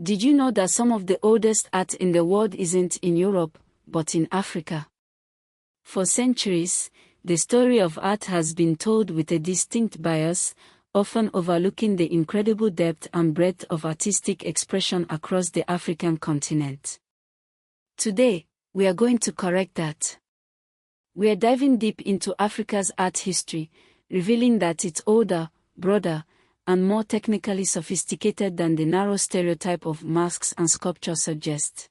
Did you know that some of the oldest art in the world isn't in Europe, but in Africa? For centuries, the story of art has been told with a distinct bias, often overlooking the incredible depth and breadth of artistic expression across the African continent. Today, we are going to correct that. We are diving deep into Africa's art history, revealing that it's older, broader, and more technically sophisticated than the narrow stereotype of masks and sculpture suggests.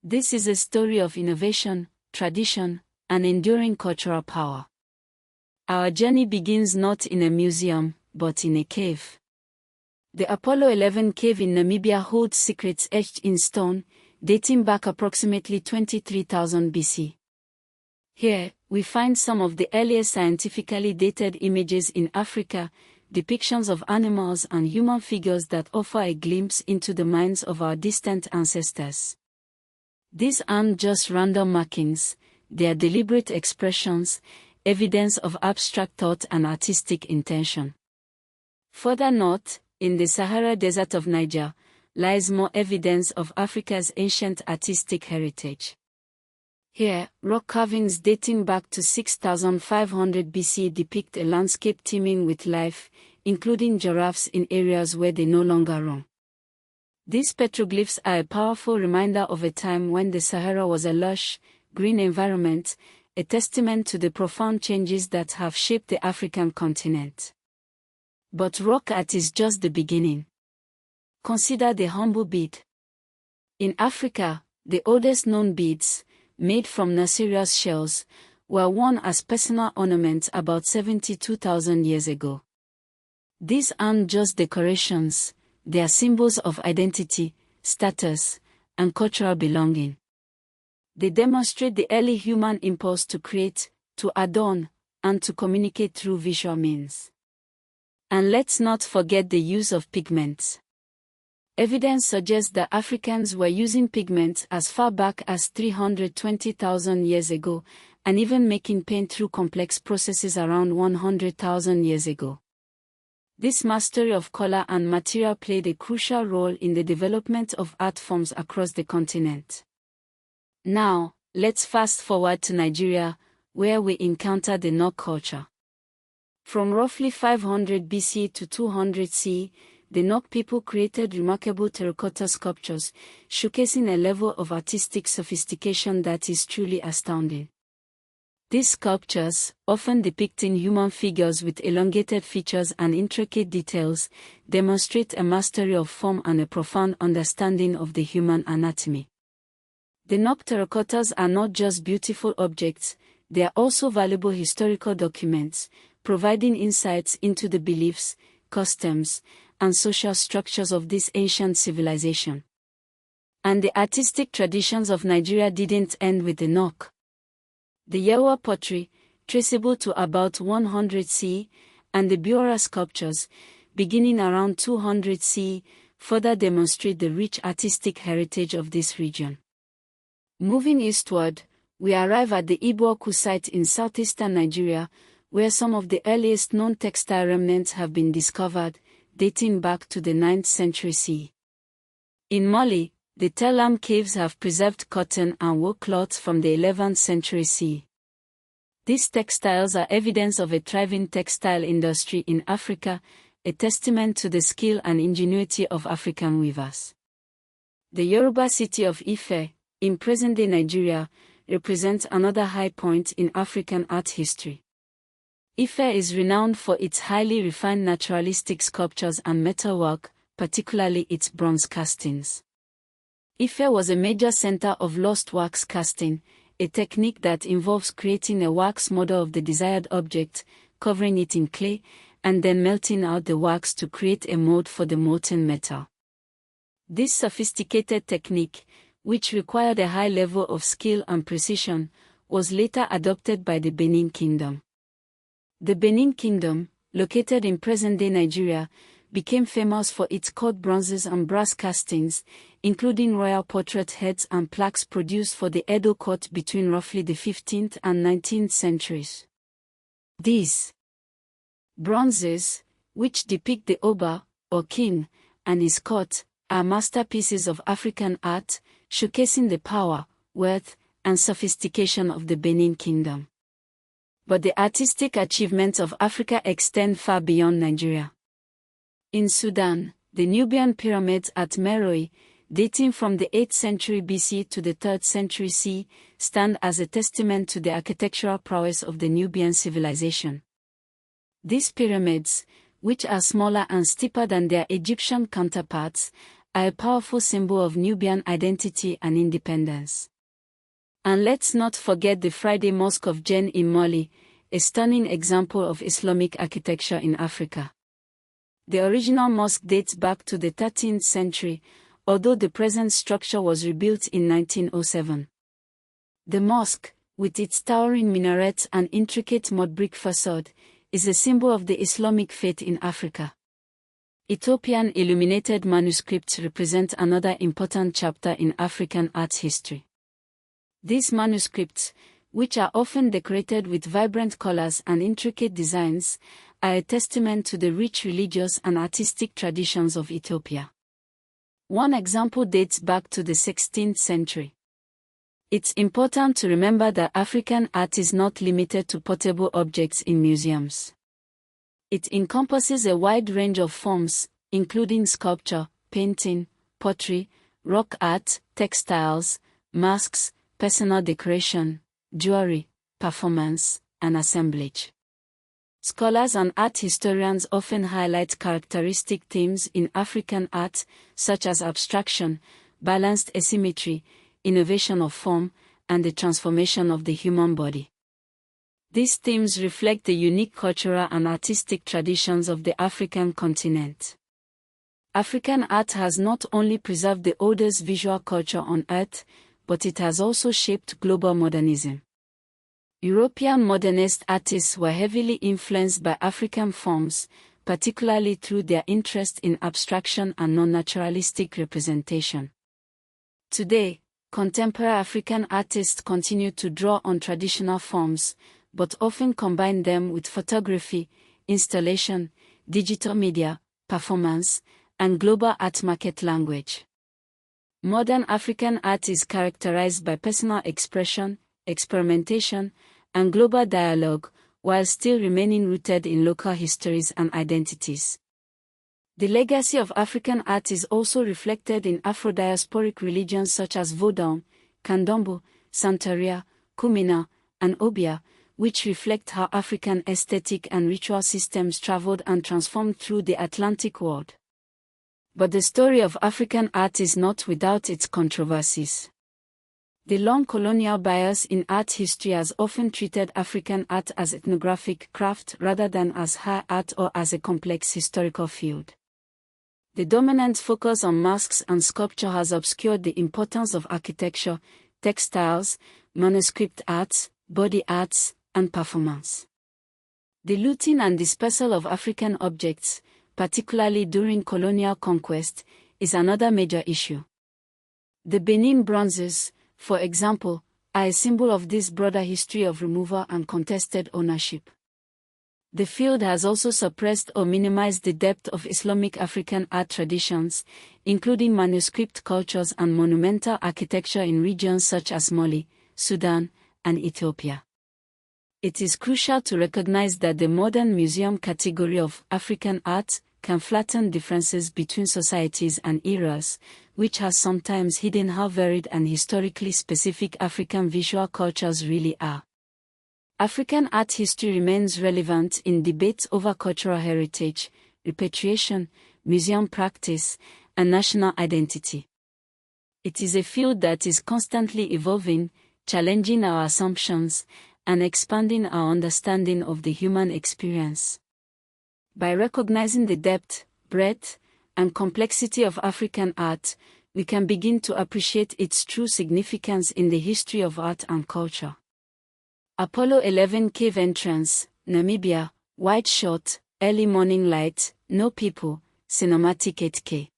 This is a story of innovation, tradition, and enduring cultural power. Our journey begins not in a museum, but in a cave. The Apollo 11 cave in Namibia holds secrets etched in stone, dating back approximately 23,000 BC. Here, we find some of the earliest scientifically dated images in Africa, depictions of animals and human figures that offer a glimpse into the minds of our distant ancestors. These aren't just random markings, they are deliberate expressions, evidence of abstract thought and artistic intention. Further north, in the Sahara Desert of Niger, lies more evidence of Africa's ancient artistic heritage. Here, rock carvings dating back to 6,500 BC depict a landscape teeming with life, including giraffes in areas where they no longer roam. These petroglyphs are a powerful reminder of a time when the Sahara was a lush, green environment, a testament to the profound changes that have shaped the African continent. But rock art is just the beginning. Consider the humble bead. In Africa, the oldest known beads, made from nacreous shells, were worn as personal ornaments about 72,000 years ago. These aren't just decorations, they are symbols of identity, status, and cultural belonging. They demonstrate the early human impulse to create, to adorn, and to communicate through visual means. And let's not forget the use of pigments. Evidence suggests that Africans were using pigments as far back as 320,000 years ago, and even making paint through complex processes around 100,000 years ago. This mastery of color and material played a crucial role in the development of art forms across the continent. Now, let's fast forward to Nigeria, where we encounter the Nok culture. From roughly 500 BC to 200 CE, the Nok people created remarkable terracotta sculptures, showcasing a level of artistic sophistication that is truly astounding. These sculptures, often depicting human figures with elongated features and intricate details, demonstrate a mastery of form and a profound understanding of the human anatomy. The Nok terracottas are not just beautiful objects, they are also valuable historical documents, providing insights into the beliefs, customs, and social structures of this ancient civilization. And the artistic traditions of Nigeria didn't end with the Nok. The Yewa pottery, traceable to about 100 CE, and the Biora sculptures, beginning around 200 CE, further demonstrate the rich artistic heritage of this region. Moving eastward, we arrive at the Igbo-Oku site in southeastern Nigeria, where some of the earliest known textile remnants have been discovered, dating back to the 9th century CE. In Mali, the Telam caves have preserved cotton and wool cloths from the 11th century CE. These textiles are evidence of a thriving textile industry in Africa, a testament to the skill and ingenuity of African weavers. The Yoruba city of Ife, in present-day Nigeria, represents another high point in African art history. Ife is renowned for its highly refined naturalistic sculptures and metalwork, particularly its bronze castings. Ife was a major center of lost wax casting, a technique that involves creating a wax model of the desired object, covering it in clay, and then melting out the wax to create a mold for the molten metal. This sophisticated technique, which required a high level of skill and precision, was later adopted by the Benin Kingdom. The Benin Kingdom, located in present-day Nigeria, became famous for its cut bronzes and brass castings, including royal portrait heads and plaques produced for the Edo court between roughly the 15th and 19th centuries. These bronzes, which depict the Oba, or king, and his court, are masterpieces of African art, showcasing the power, wealth, and sophistication of the Benin Kingdom. But the artistic achievements of Africa extend far beyond Nigeria. In Sudan, the Nubian pyramids at Meroe, dating from the 8th century BC to the 3rd century CE, stand as a testament to the architectural prowess of the Nubian civilization. These pyramids, which are smaller and steeper than their Egyptian counterparts, are a powerful symbol of Nubian identity and independence. And let's not forget the Friday Mosque of Jen in Mali, a stunning example of Islamic architecture in Africa. The original mosque dates back to the 13th century, although the present structure was rebuilt in 1907. The mosque, with its towering minarets and intricate mud brick facade, is a symbol of the Islamic faith in Africa. Ethiopian illuminated manuscripts represent another important chapter in African art history. These manuscripts, which are often decorated with vibrant colors and intricate designs, are a testament to the rich religious and artistic traditions of Ethiopia. One example dates back to the 16th century. It's important to remember that African art is not limited to portable objects in museums. It encompasses a wide range of forms, including sculpture, painting, pottery, rock art, textiles, masks, personal decoration, jewelry, performance, and assemblage. Scholars and art historians often highlight characteristic themes in African art, such as abstraction, balanced asymmetry, innovation of form, and the transformation of the human body. These themes reflect the unique cultural and artistic traditions of the African continent. African art has not only preserved the oldest visual culture on earth, but it has also shaped global modernism. European modernist artists were heavily influenced by African forms, particularly through their interest in abstraction and non-naturalistic representation. Today, contemporary African artists continue to draw on traditional forms, but often combine them with photography, installation, digital media, performance, and global art market language. Modern African art is characterized by personal expression, experimentation, and global dialogue, while still remaining rooted in local histories and identities. The legacy of African art is also reflected in Afro-diasporic religions such as Vodou, Candomblé, Santeria, Kumina, and Obia, which reflect how African aesthetic and ritual systems traveled and transformed through the Atlantic world. But the story of African art is not without its controversies. The long colonial bias in art history has often treated African art as ethnographic craft rather than as high art or as a complex historical field. The dominant focus on masks and sculpture has obscured the importance of architecture, textiles, manuscript arts, body arts, and performance. The looting and dispersal of African objects, particularly during colonial conquest, is another major issue. The Benin bronzes, for example, are a symbol of this broader history of removal and contested ownership. The field has also suppressed or minimized the depth of Islamic African art traditions, including manuscript cultures and monumental architecture in regions such as Mali, Sudan, and Ethiopia. It is crucial to recognize that the modern museum category of African art can flatten differences between societies and eras, which has sometimes hidden how varied and historically specific African visual cultures really are. African art history remains relevant in debates over cultural heritage, repatriation, museum practice, and national identity. It is a field that is constantly evolving, challenging our assumptions, and expanding our understanding of the human experience. By recognizing the depth, breadth, and complexity of African art, we can begin to appreciate its true significance in the history of art and culture. Apollo 11 Cave Entrance, Namibia, White Shot, Early Morning Light, No People, Cinematic 8K.